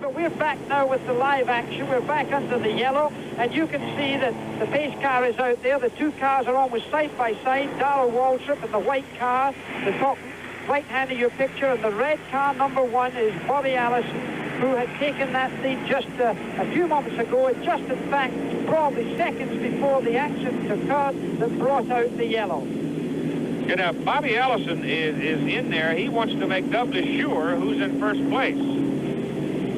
but we're back now with the live action. We're back under the yellow, and you can see that the pace car is out there. The two cars are almost side by side. Darrell Waltrip and the white car, the top right hand of your picture, and the red car, number 1, is Bobby Allison, who had taken that lead just a few moments ago. It just, in fact, probably seconds before the accident occurred that brought out the yellow. You know, Bobby Allison is in there. He wants to make doubly sure who's in first place.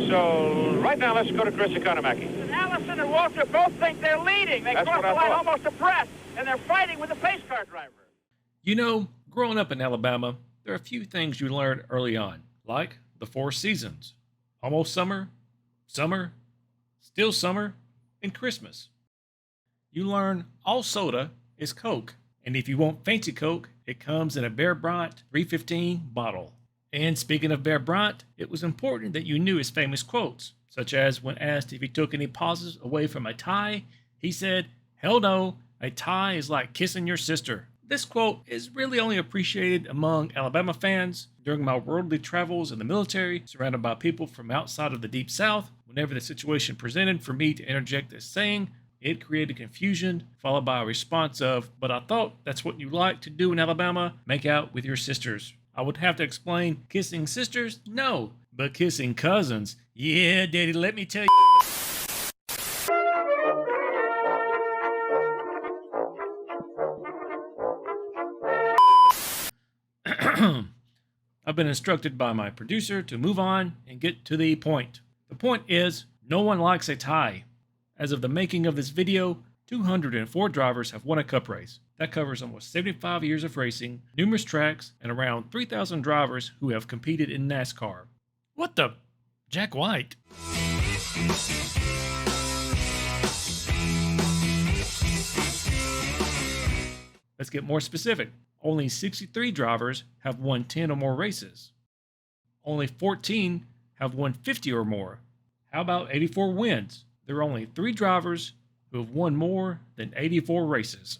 So right now, let's go to Chris Economaki. And Allison and Waltrip both think they're leading. They crossed the line almost abreast, and they're fighting with the pace car driver. You know, growing up in Alabama, there are a few things you learn early on, like the 4 seasons. Almost summer, summer, still summer, and Christmas. You learn all soda is Coke, and if you want fancy Coke, it comes in a Bear Bryant 315 bottle. And speaking of Bear Bryant, it was important that you knew his famous quotes, such as when asked if he took any pauses away from a tie, he said, "Hell no, a tie is like kissing your sister." This quote is really only appreciated among Alabama fans. During my worldly travels in the military, surrounded by people from outside of the Deep South, whenever the situation presented for me to interject this saying, it created confusion, followed by a response of, "But I thought that's what you like to do in Alabama, make out with your sisters." I would have to explain, kissing sisters? No, but kissing cousins. Yeah, Daddy, let me tell you. I've been instructed by my producer to move on and get to the point. The point is, no one likes a tie. As of the making of this video, 204 drivers have won a cup race. That covers almost 75 years of racing, numerous tracks, and around 3,000 drivers who have competed in NASCAR. What the? Jack White. Let's get more specific. Only 63 drivers have won 10 or more races. Only 14 have won 50 or more. How about 84 wins? There are only 3 drivers who have won more than 84 races.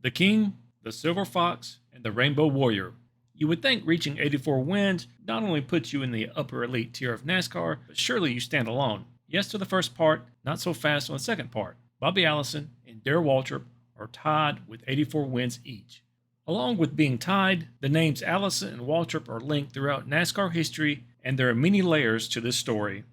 The King, the Silver Fox, and the Rainbow Warrior. You would think reaching 84 wins not only puts you in the upper elite tier of NASCAR, but surely you stand alone. Yes to the first part, not so fast on the second part. Bobby Allison and Darrell Waltrip are tied with 84 wins each. Along with being tied, the names Allison and Waltrip are linked throughout NASCAR history, and there are many layers to this story.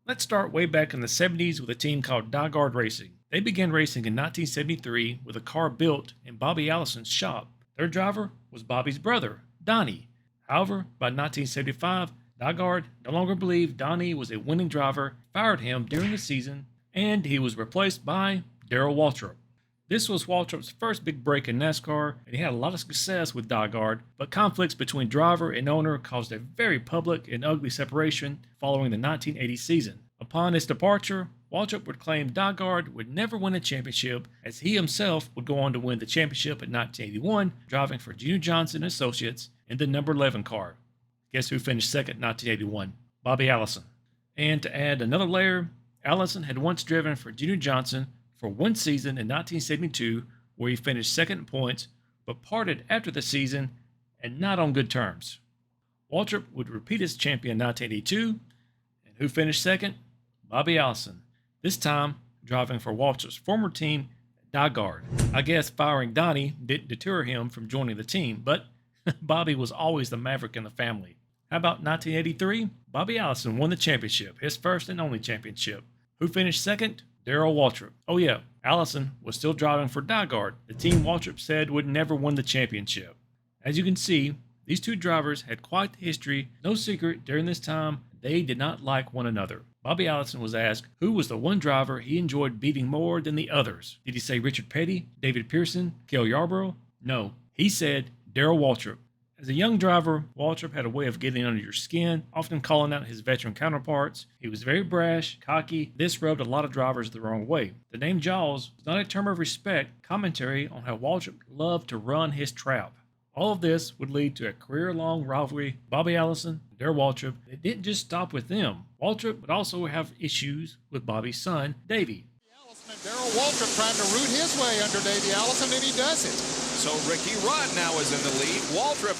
Let's start way back in the 70s with a team called Dyggard Racing. They began racing in 1973 with a car built in Bobby Allison's shop. Their driver was Bobby's brother, Donnie. However, by 1975, Dyggard no longer believed Donnie was a winning driver, fired him during the season, and he was replaced by Darrell Waltrip. This was Waltrip's first big break in NASCAR, and he had a lot of success with Dyggard, but conflicts between driver and owner caused a very public and ugly separation following the 1980 season. Upon his departure, Waltrip would claim Dyggard would never win a championship, as he himself would go on to win the championship in 1981, driving for Junior Johnson Associates in the number 11 car. Guess who finished second in 1981? Bobby Allison. And to add another layer, Allison had once driven for Junior Johnson for one season in 1972, where he finished second in points, but parted after the season and not on good terms. Waltrip would repeat as champion in 1982, and who finished second? Bobby Allison, this time driving for Waltrip's former team, Dyggard. I guess firing Donnie didn't deter him from joining the team, but Bobby was always the maverick in the family. How about 1983? Bobby Allison won the championship, his first and only championship. Who finished second? Darrell Waltrip. Oh yeah, Allison was still driving for Dyggard, the team Waltrip said would never win the championship. As you can see, these two drivers had quite the history. No secret, during this time, they did not like one another. Bobby Allison was asked who was the one driver he enjoyed beating more than the others. Did he say Richard Petty, David Pearson, Cale Yarborough? No, he said Darrell Waltrip. As a young driver, Waltrip had a way of getting under your skin, often calling out his veteran counterparts. He was very brash, cocky. This rubbed a lot of drivers the wrong way. The name Jaws was not a term of respect, commentary on how Waltrip loved to run his trap. All of this would lead to a career-long rivalry. Bobby Allison and Darrell Waltrip. It didn't just stop with them. Waltrip would also have issues with Bobby's son, Davey. Allison and Darrell Waltrip trying to root his way under Davey Allison, and he does it. So Ricky Rudd now is in the lead. Waltrip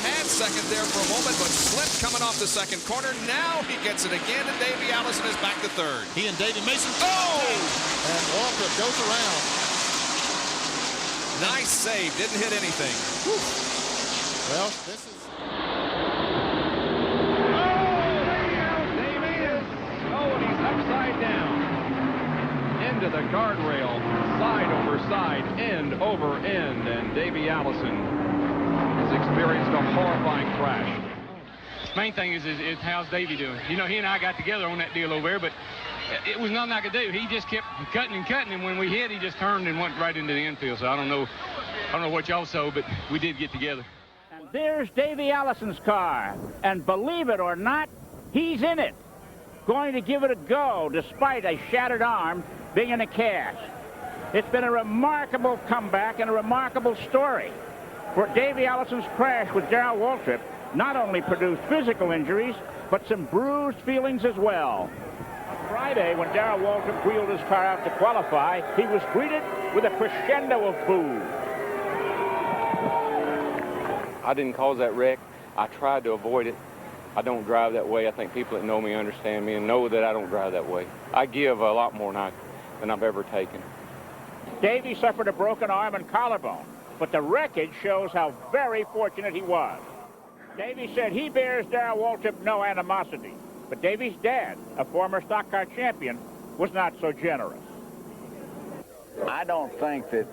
had second there for a moment, but slipped coming off the second corner. Now he gets it again, and Davey Allison is back to third. He and Davey Mason. And Waltrip goes around. Nice save. Didn't hit anything. Whew. Well, this is... And he's upside down. Into the guardrail, side over side, end over end, and Davey Allison has experienced a horrifying crash. Main thing is how's Davey doing? You know, he and I got together on that deal over there, but it was nothing I could do. He just kept cutting and cutting, and when we hit, he just turned and went right into the infield. So I don't know what y'all saw, but we did get together. And there's Davey Allison's car, and believe it or not, he's in it. Going to give it a go despite a shattered arm being in a cast. It's been a remarkable comeback and a remarkable story. For Davey Allison's crash with Darrell Waltrip not only produced physical injuries, but some bruised feelings as well. Friday, when Darrell Waltrip wheeled his car out to qualify, he was greeted with a crescendo of boos. I didn't cause that wreck. I tried to avoid it. I don't drive that way. I think people that know me understand me and know that I don't drive that way. I give a lot more than I've ever taken. Davey suffered a broken arm and collarbone, but the wreckage shows how very fortunate he was. Davey said he bears Darrell Waltrip no animosity, but Davey's dad, a former stock car champion, was not so generous. I don't think that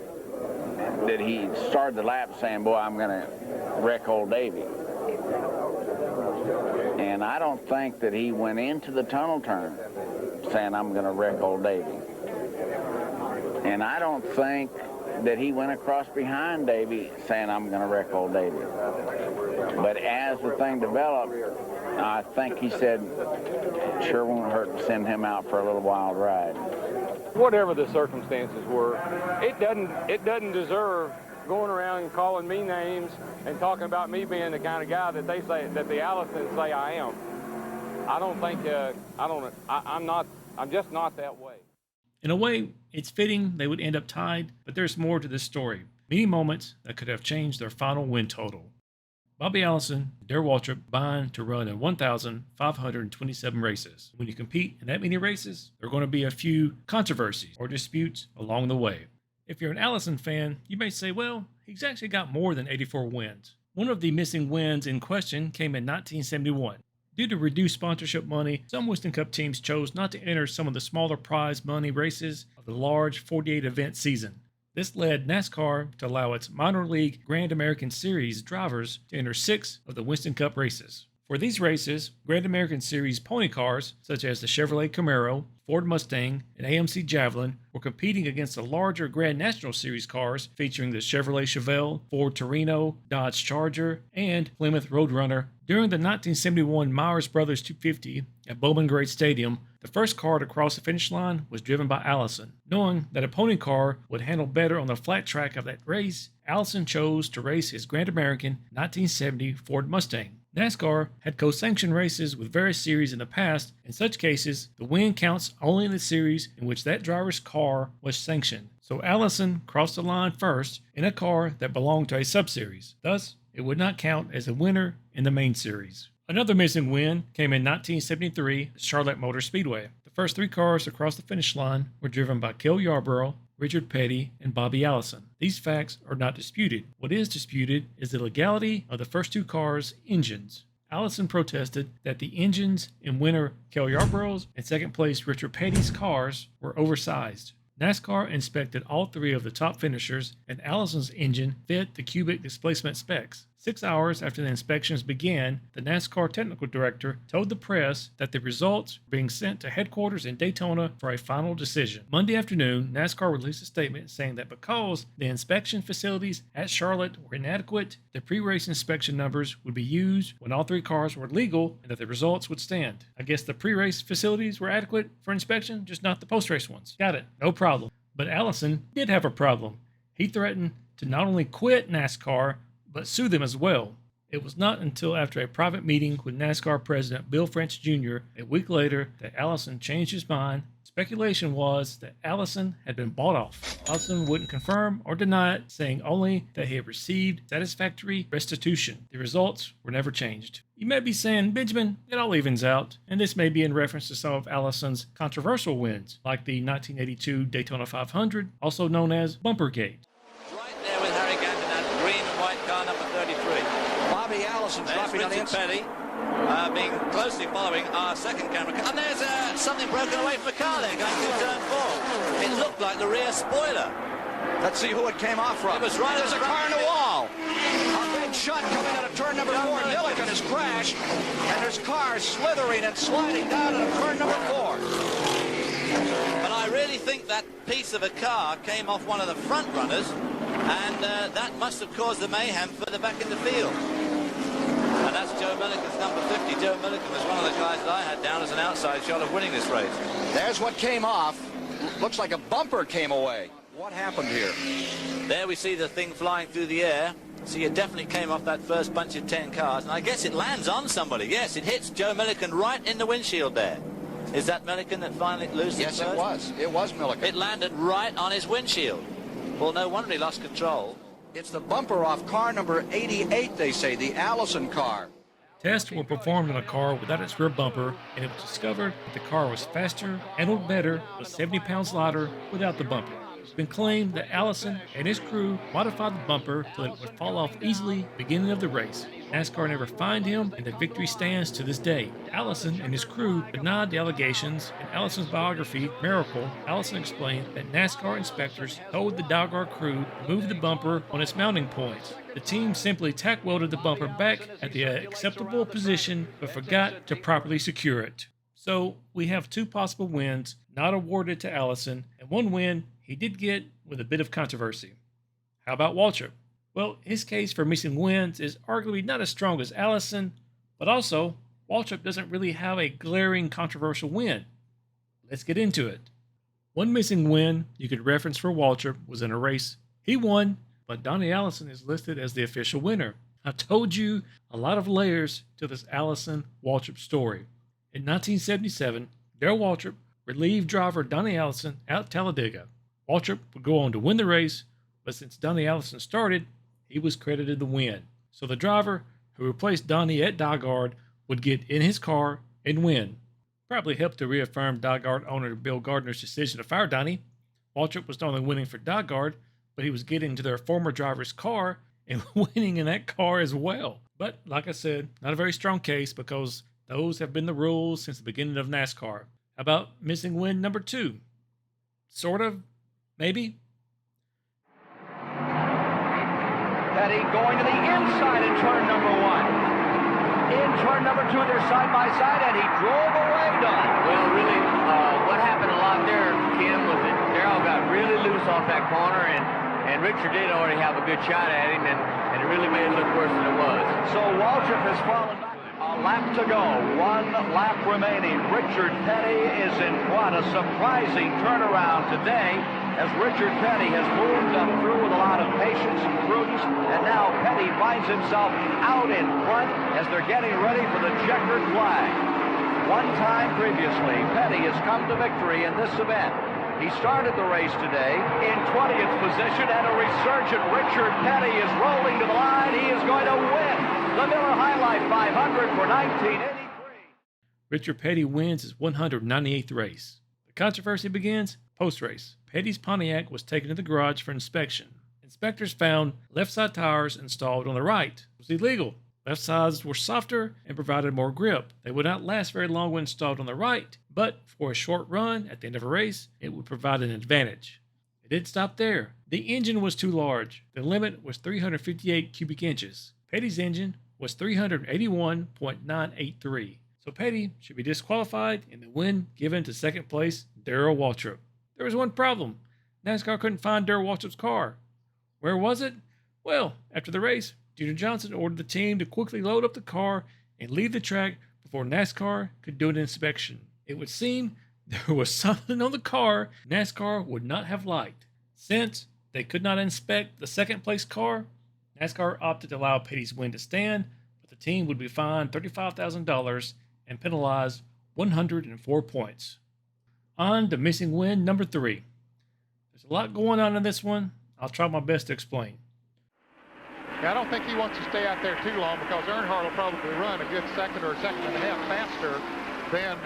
he started the lap saying, boy, I'm going to wreck old Davey. And I don't think that he went into the tunnel turn saying, I'm going to wreck old Davey. And I don't think that he went across behind Davey saying, I'm going to wreck old Davey. But as the thing developed, I think he said, sure won't hurt to send him out for a little wild ride. Whatever the circumstances were, it doesn't deserve going around and calling me names and talking about me being the kind of guy that they say, that the Allisons say I am. I don't think, I'm just not that way. In a way, it's fitting they would end up tied, but there's more to this story. Many moments that could have changed their final win total. Bobby Allison and Darrell Waltrip combined to run in 1,527 races. When you compete in that many races, there are going to be a few controversies or disputes along the way. If you're an Allison fan, you may say, well, he's actually got more than 84 wins. One of the missing wins in question came in 1971. Due to reduced sponsorship money, some Winston Cup teams chose not to enter some of the smaller prize money races of the large 48-event season. This led NASCAR to allow its minor league Grand American Series drivers to enter 6 of the Winston Cup races. For these races, Grand American Series pony cars, such as the Chevrolet Camaro, Ford Mustang, and AMC Javelin, were competing against the larger Grand National Series cars featuring the Chevrolet Chevelle, Ford Torino, Dodge Charger, and Plymouth Roadrunner. During the 1971 Myers Brothers 250 at Bowman Gray Stadium, the first car to cross the finish line was driven by Allison. Knowing that a pony car would handle better on the flat track of that race, Allison chose to race his Grand American 1970 Ford Mustang. NASCAR had co-sanctioned races with various series in the past. In such cases, the win counts only in the series in which that driver's car was sanctioned. So Allison crossed the line first in a car that belonged to a subseries. Thus, it would not count as a winner in the main series. Another missing win came in 1973 at Charlotte Motor Speedway. The first 3 cars to cross the finish line were driven by Cale Yarborough, Richard Petty, and Bobby Allison. These facts are not disputed. What is disputed is the legality of the first 2 cars' engines. Allison protested that the engines in winner Cale Yarborough's and second place Richard Petty's cars were oversized. NASCAR inspected all 3 of the top finishers, and Allison's engine fit the cubic displacement specs. 6 hours after the inspections began, the NASCAR technical director told the press that the results were being sent to headquarters in Daytona for a final decision. Monday afternoon, NASCAR released a statement saying that because the inspection facilities at Charlotte were inadequate, the pre-race inspection numbers would be used when all 3 cars were legal and that the results would stand. I guess the pre-race facilities were adequate for inspection, just not the post-race ones. Got it. No problem. But Allison did have a problem. He threatened to not only quit NASCAR, but sue them as well. It was not until after a private meeting with NASCAR President Bill France Jr. a week later that Allison changed his mind, Speculation was that Allison had been bought off. Allison wouldn't confirm or deny it, saying only that he had received satisfactory restitution. The results were never changed. You may be saying, Benjamin, it all evens out, and this may be in reference to some of Allison's controversial wins, like the 1982 Daytona 500, also known as Bumpergate. Right there with Harry Ganton, that green and white car number 33. Bobby Allison dropping on the inside. Being closely following our second camera car. And there's something broken away from the car there going through turn 4. It looked like the rear spoiler. Let's see who it came off from. It was right. There's a car in the wall. A big shot coming out of turn number 4. Milliken has crashed, and there's cars slithering and sliding down into turn number 4. But I really think that piece of a car came off one of the front runners, and that must have caused the mayhem further back in the field. And that's Joe Milliken's number 50. Joe Milliken was one of the guys that I had down as an outside shot of winning this race. There's what came off. Looks like a bumper came away. What happened here? There we see the thing flying through the air. See, it definitely came off that first bunch of 10 cars. And I guess it lands on somebody. Yes, it hits Joe Milliken right in the windshield there. Is that Milliken that finally loses? Yes, it was. It was Milliken. It landed right on his windshield. Well, no wonder he lost control. It's the bumper off car number 88, they say, the Allison car. Tests were performed on a car without its rear bumper, and it was discovered that the car was faster, handled better, was 70 pounds lighter without the bumper. It's been claimed that Allison and his crew modified the bumper so that it would fall off easily at the beginning of the race. NASCAR never fined him, and the victory stands to this day. Allison and his crew denied the allegations. In Allison's biography, Miracle, Allison explained that NASCAR inspectors told the Dalgar crew to move the bumper on its mounting points. The team simply tack welded the bumper back at the acceptable position, but forgot to properly secure it. So we have 2 possible wins not awarded to Allison, and 1 win he did get with a bit of controversy. How about Waltrip? Well, his case for missing wins is arguably not as strong as Allison, but also, Waltrip doesn't really have a glaring controversial win. Let's get into it. One missing win you could reference for Waltrip was in a race he won, but Donnie Allison is listed as the official winner. I told you a lot of layers to this Allison-Waltrip story. In 1977, Darrell Waltrip relieved driver Donnie Allison at Talladega. Waltrip would go on to win the race, but since Donnie Allison started, he was credited the win. So the driver who replaced Donnie at Dalgard would get in his car and win. Probably helped to reaffirm Dalgard owner Bill Gardner's decision to fire Donnie. Waltrip was not only winning for Dalgard, but he was getting into their former driver's car and winning in that car as well. But like I said, not a very strong case because those have been the rules since the beginning of NASCAR. How about missing win number 2? Sort of, maybe. Petty going to the inside in turn number 1. In turn number 2, they're side by side, and he drove away, Don. Well, really, what happened a lot there, Kim, was that Darrell got really loose off that corner, and Richard did already have a good shot at him, and it really made it look worse than it was. So Waltrip has fallen back. A lap to go, 1 lap remaining. Richard Petty is in front. A surprising turnaround today as Richard Petty has moved up through with a lot of patience and prudence, and now Petty finds himself out in front as they're getting ready for the checkered flag. One time previously, Petty has come to victory in this event. He started the race today in 20th position, and a resurgent Richard Petty is rolling to the line. He is going to win the Miller High Life 500 for 1983. Richard Petty wins his 198th race. The controversy begins post-race. Petty's Pontiac was taken to the garage for inspection. Inspectors found left side tires installed on the right. It was illegal. Left sides were softer and provided more grip. They would not last very long when installed on the right, but for a short run at the end of a race, it would provide an advantage. It didn't stop there. The engine was too large. The limit was 358 cubic inches. Petty's engine was 381.983. So Petty should be disqualified and the win given to second place Darrell Waltrip. There was one problem. NASCAR couldn't find Darrell Waltrip's car. Where was it? Well, after the race, Junior Johnson ordered the team to quickly load up the car and leave the track before NASCAR could do an inspection. It would seem there was something on the car NASCAR would not have liked. Since they could not inspect the second place car, NASCAR opted to allow Petty's win to stand, but the team would be fined $35,000 and penalized 104 points. On to missing win number 3. There's a lot going on in this one. I'll try my best to explain. Yeah, I don't think he wants to stay out there too long because Earnhardt will probably run a good second or a second and a half faster than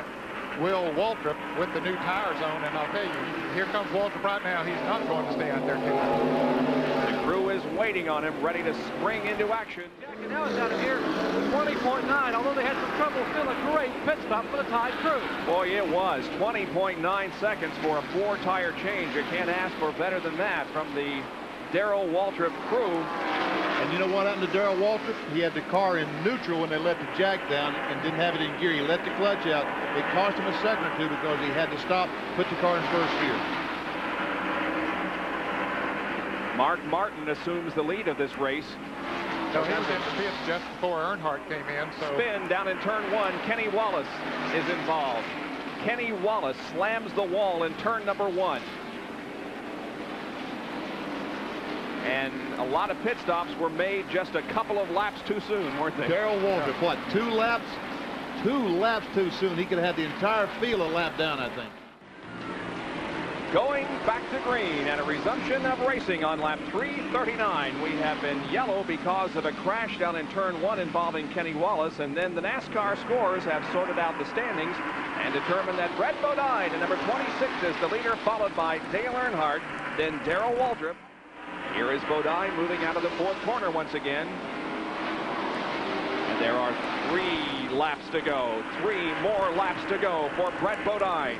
will Waltrip with the new tires on. And I'll tell you, here comes Waltrip right now. He's not going to stay out there too long. The crew is waiting on him, ready to spring into action. Now it's out of here, 20.9, although they had some trouble, still a great pit stop for the Tide crew. Boy, it was 20.9 seconds for a 4-tire change. You can't ask for better than that from the Darrell Waltrip crew. And you know what happened to Darrell Waltrip? He had the car in neutral when they let the jack down and didn't have it in gear. He let the clutch out. It cost him a second or two because he had to stop, put the car in first gear. Mark Martin assumes the lead of this race. So he was in the pits just before Earnhardt came in. So Spin down in turn 1. Kenny Wallace is involved. Kenny Wallace slams the wall in turn number 1. And a lot of pit stops were made just a couple of laps too soon, weren't they? Darrell Waltrip, what, 2 laps? 2 laps too soon. He could have had the entire field a lap down, I think. Going back to green and a resumption of racing on lap 339. We have been yellow because of a crash down in turn 1 involving Kenny Wallace, and then the NASCAR scores have sorted out the standings and determined that Brett Bodine in number 26 is the leader, followed by Dale Earnhardt, then Darrell Waltrip. Here is Bodine moving out of the 4th corner once again. And there are 3 laps to go. 3 more laps to go for Brett Bodine.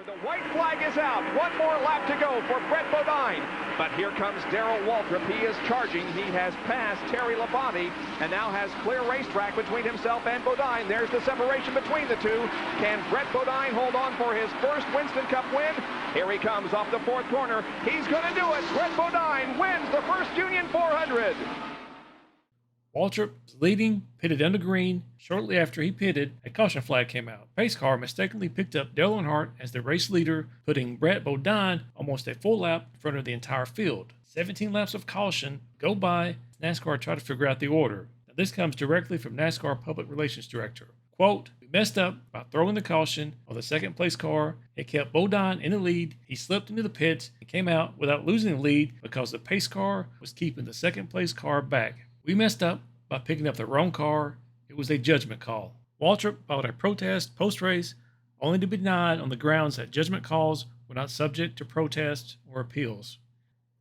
The white flag is out. 1 more lap to go for Brett Bodine. But here comes Darrell Waltrip. He is charging. He has passed Terry Labonte and now has clear racetrack between himself and Bodine. There's the separation between the two. Can Brett Bodine hold on for his first Winston Cup win? Here he comes off the 4th corner. He's going to do it. Brett Bodine wins the first Union 400. Waltrip was leading, pitted under green. Shortly after he pitted, a caution flag came out. Pace car mistakenly picked up Dale Earnhardt as the race leader, putting Brett Bodine almost a full lap in front of the entire field. 17 laps of caution go by as NASCAR tried to figure out the order. Now, this comes directly from NASCAR Public Relations Director. Quote, "We messed up by throwing the caution on the second place car. It kept Bodine in the lead. He slipped into the pits and came out without losing the lead because the pace car was keeping the second place car back. We messed up by picking up the wrong car. It was a judgment call." Waltrip filed a protest post-race, only to be denied on the grounds that judgment calls were not subject to protest or appeals.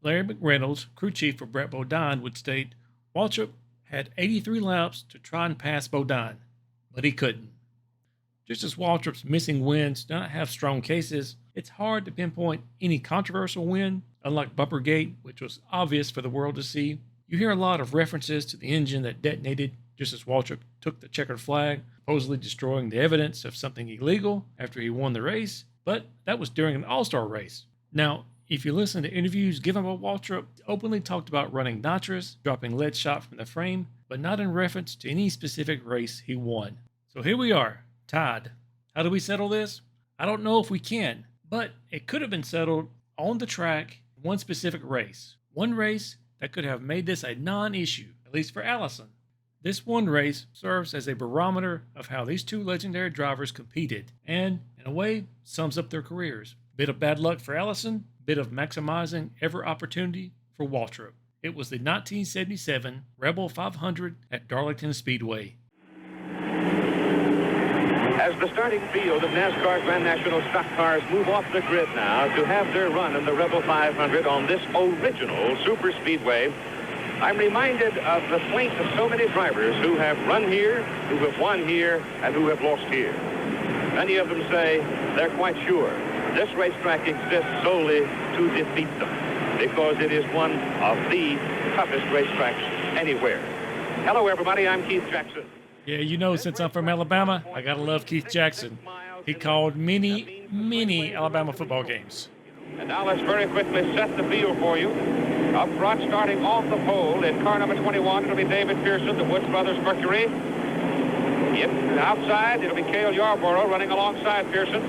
Larry McReynolds, crew chief for Brett Bodine, would state, "Waltrip had 83 laps to try and pass Bodine, but he couldn't." Just as Waltrip's missing wins do not have strong cases, it's hard to pinpoint any controversial win, unlike Bumpergate, which was obvious for the world to see. You hear a lot of references to the engine that detonated just as Waltrip took the checkered flag, supposedly destroying the evidence of something illegal after he won the race, but that was during an all-star race. Now, if you listen to interviews given by Waltrip, he openly talked about running nitrous, dropping lead shot from the frame, but not in reference to any specific race he won. So here we are, tied. How do we settle this? I don't know if we can, but it could have been settled on the track in one specific race. One race that could have made this a non-issue, at least for Allison. This one race serves as a barometer of how these two legendary drivers competed, and, in a way, sums up their careers. Bit of bad luck for Allison, bit of maximizing every opportunity for Waltrip. It was the 1977 Rebel 500 at Darlington Speedway. As the starting field of NASCAR Grand National stock cars move off the grid now to have their run in the Rebel 500 on this original super speedway, I'm reminded of the plaint of so many drivers who have run here, who have won here, and who have lost here. Many of them say they're quite sure this racetrack exists solely to defeat them because it is one of the toughest racetracks anywhere. Hello, everybody. I'm Keith Jackson. Yeah, you know, since I'm from Alabama, I gotta love Keith Jackson. He called many Alabama football games. And now let's very quickly set the field for you. Up front, starting off the pole in car number 21, it'll be David Pearson, the Woods Brothers Mercury. Outside, it'll be Cale Yarborough running alongside Pearson.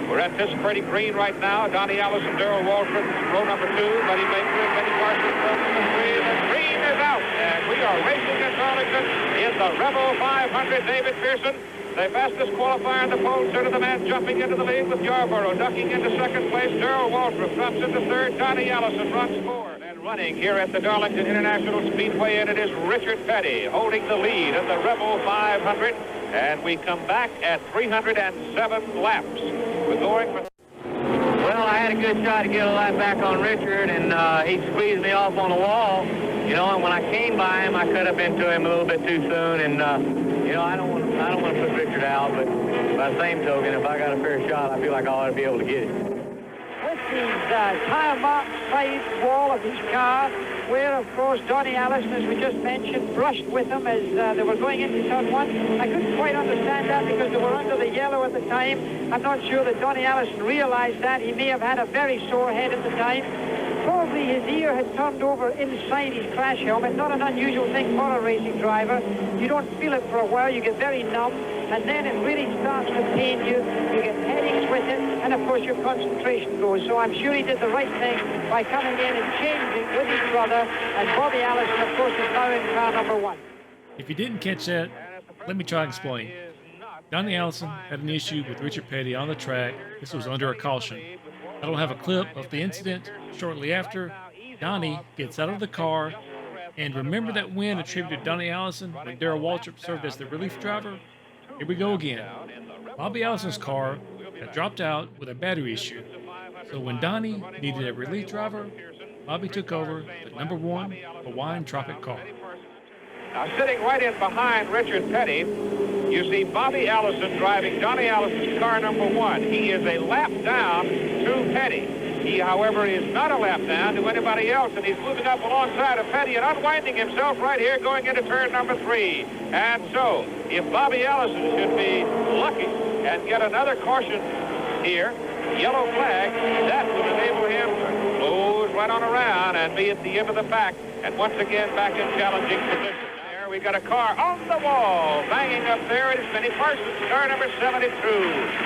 We're at this pretty green right now. Donnie Allison, Darrell Waltrip, row number 2, Buddy Baker, Benny Carson, row number 3. The green is out, and we are racing at Darlington in the Rebel 500. David Pearson The fastest qualifier in the polls are the man jumping into the lead with Yarborough. Ducking into second place, Darrell Waltrip drops into third. Donnie Allison runs fourth. And running here at the Darlington International Speedway, and it is Richard Petty holding the lead in the Rebel 500. And we come back at 307 laps. We're going for... Well, I had a good shot to get a lap back on Richard, and he squeezed me off on the wall. You know, and when I came by him, I cut up into him a little bit too soon, and you know, I don't want to put Richard out, but by the same token, if I got a fair shot, I feel like I ought to be able to get it. With the tire mark side wall of his car, where, of course, Donnie Allison, as we just mentioned, brushed with him as they were going into turn one. I couldn't quite understand that because they were under the yellow at the time. I'm not sure that Donnie Allison realized that. He may have had a very sore head at the time. Probably his ear had turned over inside his crash helmet. Not an unusual thing for a racing driver. You don't feel it for a while. You get very numb, and then it really starts to pain you. You get headaches with it, and of course your concentration goes. So I'm sure he did the right thing by coming in and changing with his brother. And Bobby Allison, of course, is now in car number one. If you didn't catch that, let me try and explain. Donnie Allison had an issue with Richard Petty on the track. This was under a caution. I don't have a clip of the incident. Shortly after, Donnie gets out of the car, and remember that win attributed to Donnie Allison when Darrell Waltrip served as the relief driver? Here we go again. Bobby Allison's car had dropped out with a battery issue, so when Donnie needed a relief driver, Bobby took over the number one Hawaiian Tropic car. Now, sitting right in behind Richard Petty, you see Bobby Allison driving Donnie Allison's car number one. He is a lap down to Petty. He, however, is not a lap down to anybody else, and he's moving up alongside of Petty and unwinding himself right here going into turn number three. And so, if Bobby Allison should be lucky and get another caution here, yellow flag, that would enable him to close right on around and be at the end of the pack, and once again back in challenging position. There we got a car on the wall, banging up there. It is Benny Parsons, car number 72,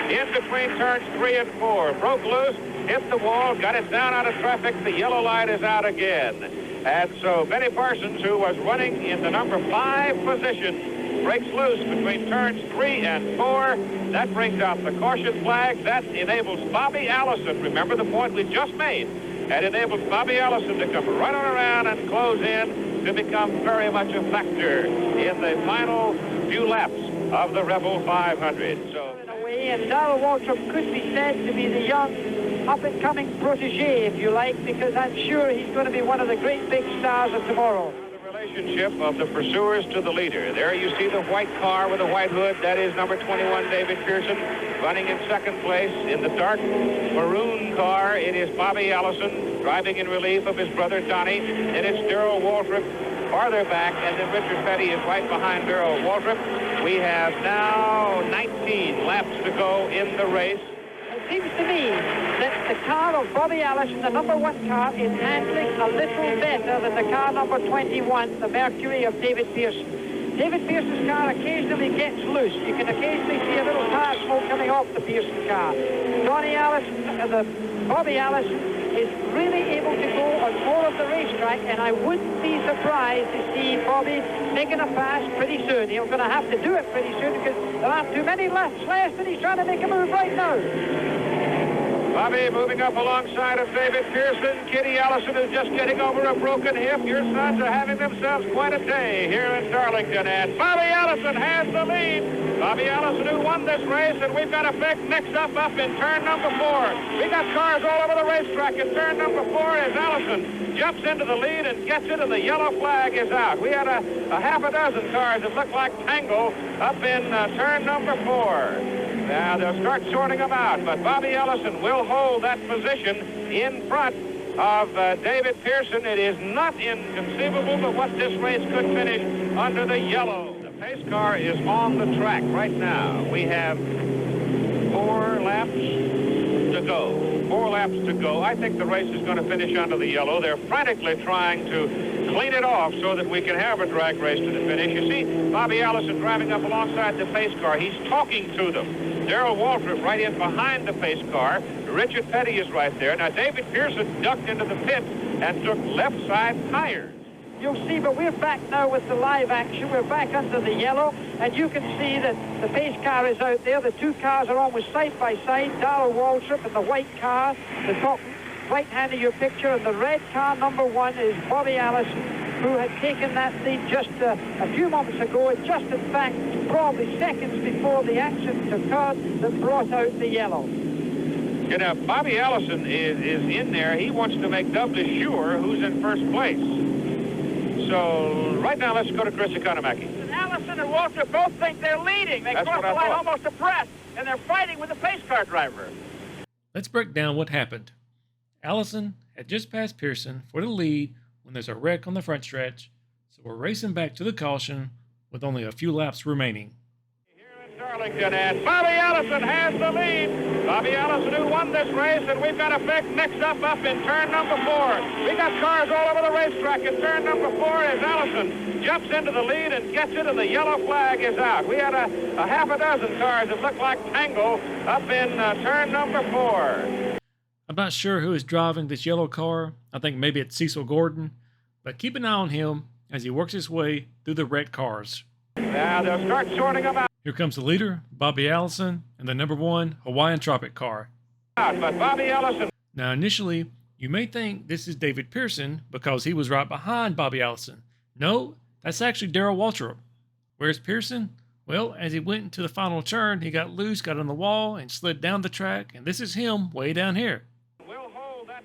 in between turns 3 and 4. Broke loose, hit the wall, got it down out of traffic. The yellow light is out again. And so Benny Parsons, who was running in the number 5 position, breaks loose between turns 3 and 4. That brings out the caution flag. That enables Bobby Allison, remember the point we just made, that enables Bobby Allison to come right on around and close in to become very much a factor in the final few laps of the Rebel 500. So, and Darrell Waltrip could be said to be the young up-and-coming protege, if you like, because I'm sure he's going to be one of the great big stars of tomorrow. Relationship of the pursuers to the leader. There you see the white car with a white hood. That is number 21, David Pearson, running in second place. In the dark maroon car, it is Bobby Allison driving in relief of his brother Donnie. And it's Darrell Waltrip farther back, and then Richard Petty is right behind Darrell Waltrip. We have now 19 laps to go in the race. It seems to me that the car of Bobby Allison, the number 1 car, is handling a little better than the car number 21, the Mercury of David Pearson. David Pearson's car occasionally gets loose. You can occasionally see a little tire smoke coming off the Pearson car. Bobby Allison is really able to go on more of the racetrack, and I wouldn't be surprised to see Bobby making a pass pretty soon. He's going to have to do it pretty soon because there aren't too many laps left, and he's trying to make a move right now. Bobby moving up alongside of David Pearson. Kitty Allison is just getting over a broken hip. Your sons are having themselves quite a day here in Darlington. And Bobby Allison has the lead. Bobby Allison, who won this race, and we've got a big mix-up up in turn number 4. We got cars all over the racetrack. In turn number 4 as Allison jumps into the lead and gets it, and the yellow flag is out. We had a half a dozen cars that looked like tango up in turn number 4. Now they'll start sorting them out, but Bobby Allison will hold that position in front of David Pearson. It is not inconceivable but what this race could finish under the yellow. The pace car is on the track right now. We have 4 laps to go. 4 laps to go. I think the race is going to finish under the yellow. They're frantically trying to clean it off so that we can have a drag race to the finish. You see Bobby Allison driving up alongside the pace car. He's talking to them. Darrell Waltrip right in behind the pace car. Richard Petty is right there. Now, David Pearson ducked into the pit and took left side tires. you'll see, but we're back now with the live action. We're back under the yellow, and you can see that the pace car is out there. The two cars are almost side by side. Darrell Waltrip and the white car, the top right hand of your picture, and the red car, number 1, is Bobby Allison, who had taken that lead just a few moments ago, just in fact probably seconds before the accident occurred that brought out the yellow. You know, Bobby Allison is in there. He wants to make doubly sure who's in first place. So right now, let's go to Chris Economaki. Allison and Waltrip both think they're leading. They crossed the line almost abreast, and they're fighting with the pace car driver. Let's break down what happened. Allison had just passed Pearson for the lead when there's a wreck on the front stretch, so we're racing back to the caution with only a few laps remaining. Darlington, and Bobby Allison has the lead. Bobby Allison, who won this race, and we've got a big mix-up up in turn number 4. We got cars all over the racetrack. In turn number 4 as Allison jumps into the lead and gets it, and the yellow flag is out. We had a half a dozen cars that looked like tango up in turn number 4. I'm not sure who is driving this yellow car. I think maybe it's Cecil Gordon, but keep an eye on him as he works his way through the wrecked cars. Now they'll start sorting them out. Here comes the leader, Bobby Allison, and the number 1 Hawaiian Tropic car. But Bobby Allison. Now initially, you may think this is David Pearson because he was right behind Bobby Allison. No, that's actually Darrell Waltrip. Where's Pearson? Well, as he went into the final turn, he got loose, got on the wall, and slid down the track, and this is him way down here.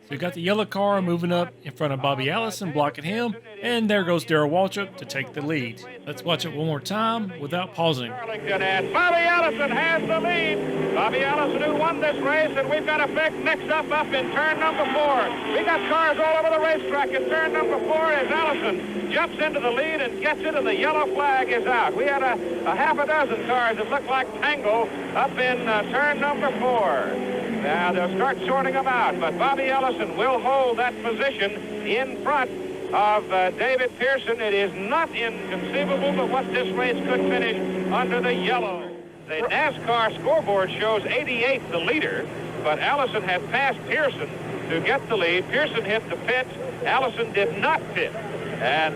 So you got the yellow car moving up in front of Bobby Allison, blocking him, and there goes Darrell Waltrip to take the lead. Let's watch it one more time without pausing. And Bobby Allison has the lead. Bobby Allison, who won this race, and we've got a big mix-up up in turn number 4. We got cars all over the racetrack. In turn number 4 as Allison jumps into the lead and gets it, and the yellow flag is out. We had a half a dozen cars that looked like tango up in turn number 4. Now they'll start sorting them out, but Bobby Allison will hold that position in front of David Pearson. It is not inconceivable but what this race could finish under the yellow. The NASCAR scoreboard shows 88 the leader, but Allison had passed Pearson to get the lead. Pearson hit the pits. Allison did not pit. And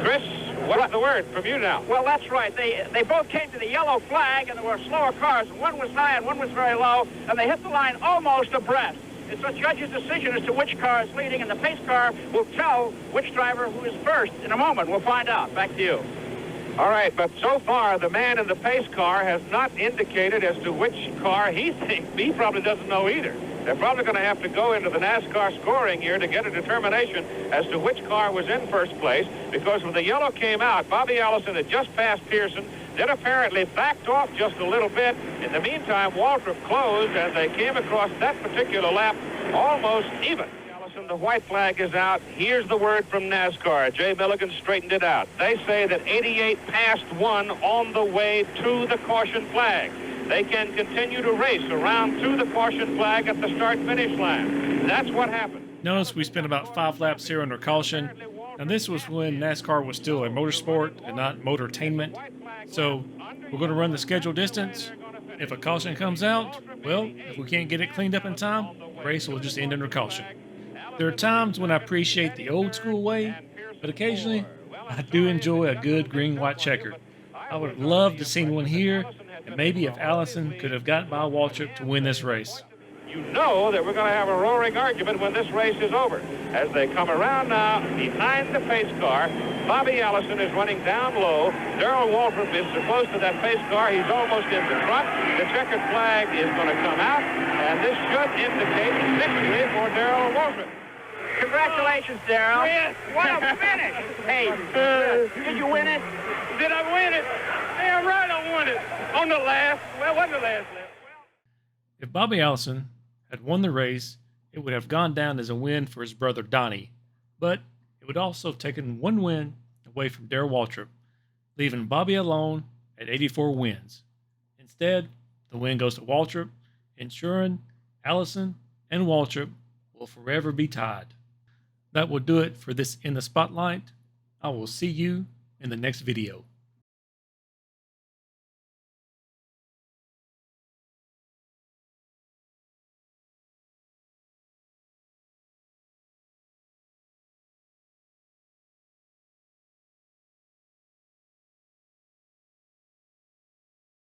Chris, what's the word from you now? Well, that's right. They both came to the yellow flag, and there were slower cars. One was high and one was very low, and they hit the line almost abreast. It's a judge's decision as to which car is leading, and the pace car will tell which driver who is first. In a moment, we'll find out. Back to you. All right, but so far, the man in the pace car has not indicated as to which car he thinks. He probably doesn't know either. They're probably going to have to go into the NASCAR scoring here to get a determination as to which car was in first place, because when the yellow came out, Bobby Allison had just passed Pearson, then apparently backed off just a little bit. In the meantime, Waltrip closed, and they came across that particular lap almost even. Allison, the white flag is out. Here's the word from NASCAR. Jay Milligan straightened it out. They say that 88 passed 1 on the way to the caution flag. They can continue to race around to the caution flag at the start-finish line. That's what happened. Notice we spent about 5 laps here under caution, and this was when NASCAR was still a motorsport and not motortainment. So we're going to run the scheduled distance. If a caution comes out, well, if we can't get it cleaned up in time, the race will just end under caution. There are times when I appreciate the old school way, but occasionally I do enjoy a good green-white checker. I would have loved to see one here, and maybe if Allison could have gotten by Waltrip to win this race. You know that we're going to have a roaring argument when this race is over. As they come around now behind the pace car, Bobby Allison is running down low. Darrell Waltrip is so close to that pace car, he's almost in the front. The checkered flag is going to come out, and this should indicate victory for Darrell Waltrip. Congratulations, Darrell. Yes, what a finish. Hey, did you win it? Did I win it? Yeah, right, I won it. On the last, well, wasn't the last lap. If Bobby Allison had won the race, it would have gone down as a win for his brother Donnie, but it would also have taken one win away from Darrell Waltrip, leaving Bobby alone at 84 wins. Instead, the win goes to Waltrip, ensuring Allison and Waltrip will forever be tied. That will do it for this In the Spotlight. I will see you in the next video.